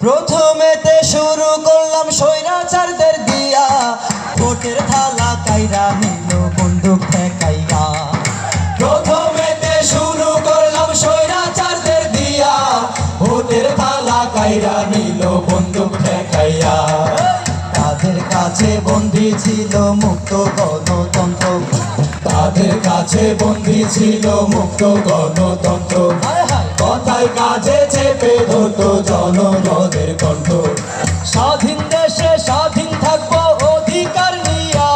প্রথমেতে শুরু করলাম স্বৈরাচারদের দিয়া, ভোটের থালা কাইরা নিল বন্দুক ঠেকাইয়া। প্রথমেতে শুরু করলাম স্বৈরাচারদের দিয়া, ভোটের থালা কাইরা নিল বন্দুক ঠেকাইয়া। তাদের কাছে বন্দী ছিল মুক্ত গণতন্ত্র, তাদের কাছে বন্দী ছিল মুক্ত গণতন্ত্র। কথায় কাজে চেপে ধরতো জনগণের কণ্ঠ। স্বাধীন দেশে স্বাধীন থাকবো অধিকার নিয়া,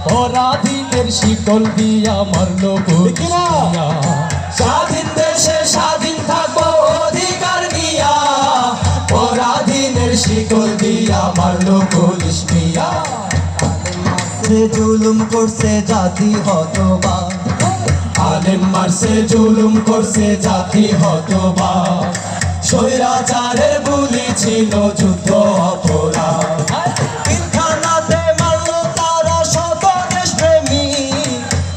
পরাধীনের শিকল দিয়া মারলো পুলিশিয়া। স্বাধীন দেশে স্বাধীন থাকবো অধিকার নিয়া, পরাধীনের শিকল দিয়া মারলো পুলিশ মিয়া। জুলুম করছে জাতি হতবাক, আলেম মারছে জুলুম করছে জাতি হতবাক। স্বৈরাচারের বুলি ছিল যুদ্ধ অপরাধ। পিলখানাতে মারলো তারা শত দেশপ্রেমী,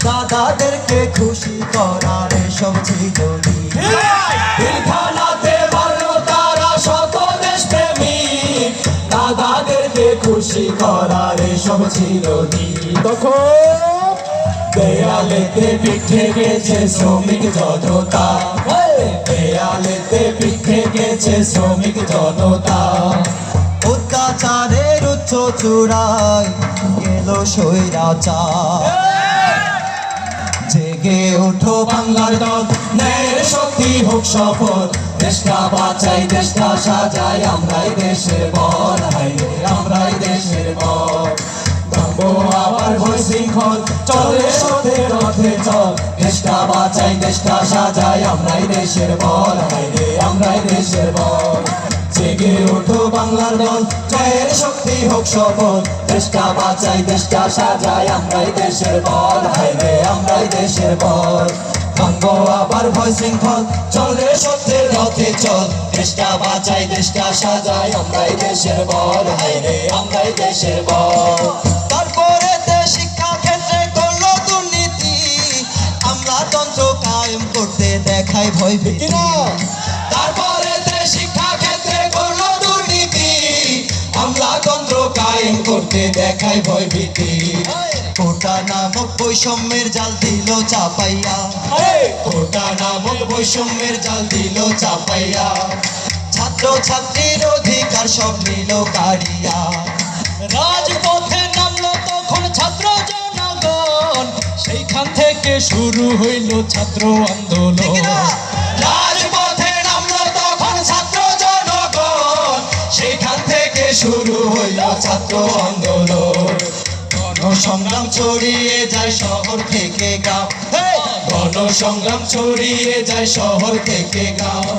দাদাদেরকে খুশি করার এসব ছিল নীতি। পিলখানাতে মারলো তারা শত দেশপ্রেমী, দাদাদেরকে খুশি করার এসব ছিল নীতি। তখন দেয়ালেতে পিঠে গেছে শ্রমিক জনতা, দেয়ালেতে পিঠে গেছে শ্রমিক জনতা। অত্যাচারের উচ্চ চূড়ায় গেল স্বৈরাচার। জেগে ওঠো বাংলার দল, ন্যায়ের শক্তি হোক শপথ। দেশটা বাঁচাই দেশটা সাজাই, আমরাই দেশের বল। হাইরে আমরাই দেশের বল। ভাঙবো আবার ভয় শৃঙ্খল, চলে সত্যের রথে চল। দেশটা বাঁচাই দেশটা সাজাই, আমরাই দেশের বল। হাইরে আমরাই দেশের বল। জেগে ওঠো বাংলার দল, ন্যায়ের শক্তি হোক শপথ। দেশটা বাঁচাই দেশটা সাজাই, আমরাই দেশের বল। হাইরে আমরাই দেশের বল। ভাঙবো আবার ভয় শৃঙ্খল, চলে সত্যের রথে চল। দেশটা বাঁচাই দেশটা সাজাই, আমরাই দেশের বল। হাইরে আমরাই দেশের বল। তারপরে শিক্ষা ক্ষেত্রে করলো দুর্নীতি, আমলাতন্ত্র কায়েম করতে দেখায় ভয় ভীতি। তারপরে শিক্ষা ক্ষেত্রে করলো দুর্নীতি, আমলাতন্ত্র কায়েম করতে দেখায় ভয় ভীতি। কোটা নামক বৈষম্যের জাল দিল চাপাইয়া, কোটা নামক বৈষম্যের জাল দিল চাপাইয়া। ছাত্র ছাত্রীর অধিকার সব নিল কারিয়া। রাজপথে নামলো তখন ছাত্র জনগণ, সেইখান থেকে শুরু হইল ছাত্র আন্দোলন। রাজপথে নামলো তখন ছাত্র জনগণ, সেখান থেকে শুরু হইল ছাত্র আন্দোলন। গণসংগ্রাম ছড়িয়ে যায় শহর থেকে গাঁও, গণসংগ্রাম ছড়িয়ে যায় শহর থেকে গাঁও।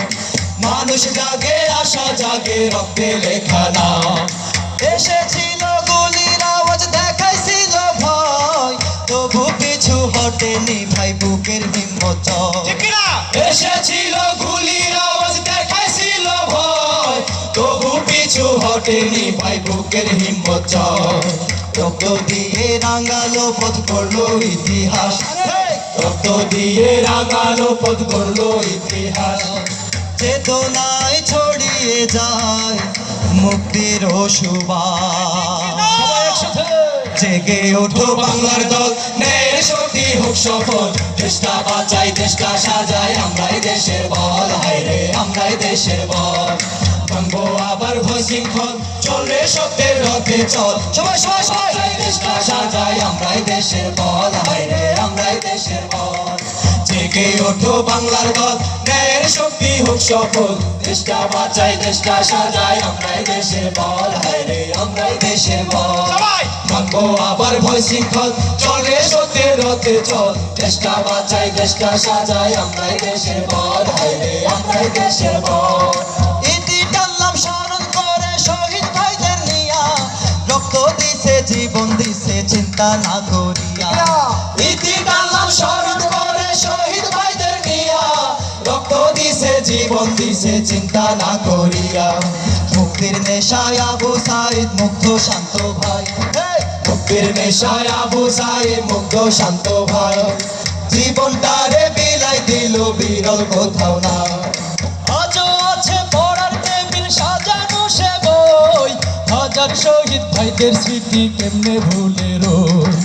মানুষ জাগে আশা জাগে রক্তে লেখা নাম। এসেছিল গুলির আওয়াজ দেখাইছিল ভয়, তবু পিছু হটেনি ভাই বুকের হিম্মত। এসেছিল গুলির আওয়াজ দেখাইছিল ভয়, তবু পিছু হটেনি ভাই বুকের হিম্মত। রক্ত দিয়ে রাঙালো পথ করলো ইতিহাস, রক্ত দিয়ে রাঙালো পথ করলো ইতিহাস। চেতনায় ছড়িয়ে যায় মুক্তির সুবাস। জেগে ওঠো বাংলার দল, ন্যায়ের শক্তি হোক শপথ। দেশটা বাঁচাই দেশটা সাজাই, আমরাই দেশের বল। হাইরে আমরাই দেশের বল। ভাঙবো আবার ভয় শৃঙ্খল, চলে সত্যের রথে চল। সবাই সবাই সবাই দেশটা সাজাই, আমরাই দেশের বল। হাইরে আমরাই দেশের বল। জেগে ওঠো বাংলার দল, ন্যায়ের শক্তি হোক শপথ। দেশটা বাঁচাই দেশটা সাজাই, আমরাই দেশের বল। হাইরে আমরাই দেশের বল। ভাঙবো আবার ভয় শৃঙ্খল, চলে সত্যের রথে চল। দেশটা বাঁচাই দেশটা সাজাই, আমরাই দেশের বল। হাইরে আমরাই দেশের বল। ইতি টানলাম স্মরণ করে শহীদ ভাইদের নিয়া, রক্ত দিছে জীবন দিছে চিন্তা না করিয়া। ইতি টানলাম স্মরণ করে শহীদ ভাইদের নিয়া, রক্ত দিছে জীবন দিছে চিন্তা না করিয়া। মুক্তির নেশায় আবু সাইদ মুগ্ধ শান্ত ভাই, মুক্তির নেশায় আবু সাইদ মুগ্ধ শান্ত ভাই। জীবনটারে বিলাই দিল বিরল কোথাও না। আজও আছে পড়ার টেবিল সাজানো হাজার শহীদ ভাইদের স্মৃতি কেমনে ভুলে রই।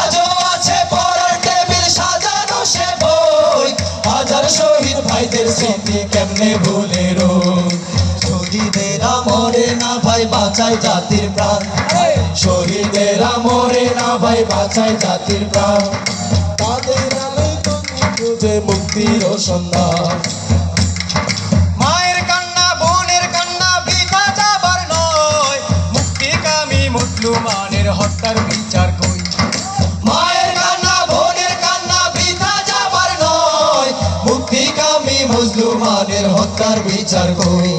আজও আছে পড়ার টেবিল সাজানো সে বই, হাজার শহীদ ভাইদের স্মৃতি কেমনে ভুলে রই। শহীদেরা মরে না ভাই বাঁচায় জাতির প্রাণ, শহীদেরা মরে না ভাই বাঁচায় জাতির প্রাণ, তাদের আলোয় তুমি খুঁজে মুক্তির সন্ধান। মায়ের কান্না বোনের কান্না বৃথা যাবার নয়, মুক্তিকামী মুসলমানের হত্যার বিচার কই। মায়ের কান্না বোনের কান্না বৃথা যাবার নয়, মুক্তিকামী মুসলমানের হত্যার বিচার কই।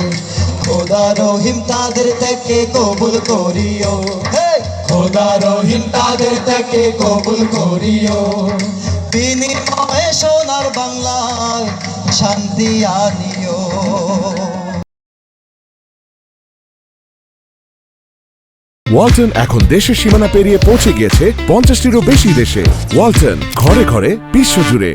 খোদা রহিম তাদের থেকে কবুল করিও, খোদা রহিম তাদের থেকে কবুল করিও। বিনিময়ে সোনার বাংলায় শান্তি আনিও। ওয়ালটন এখন দেশের সীমানা পেরিয়ে পৌঁছে গিয়েছে 50টিরও বেশি দেশে। ওয়ালটন, ঘরে ঘরে বিশ্বজুড়ে।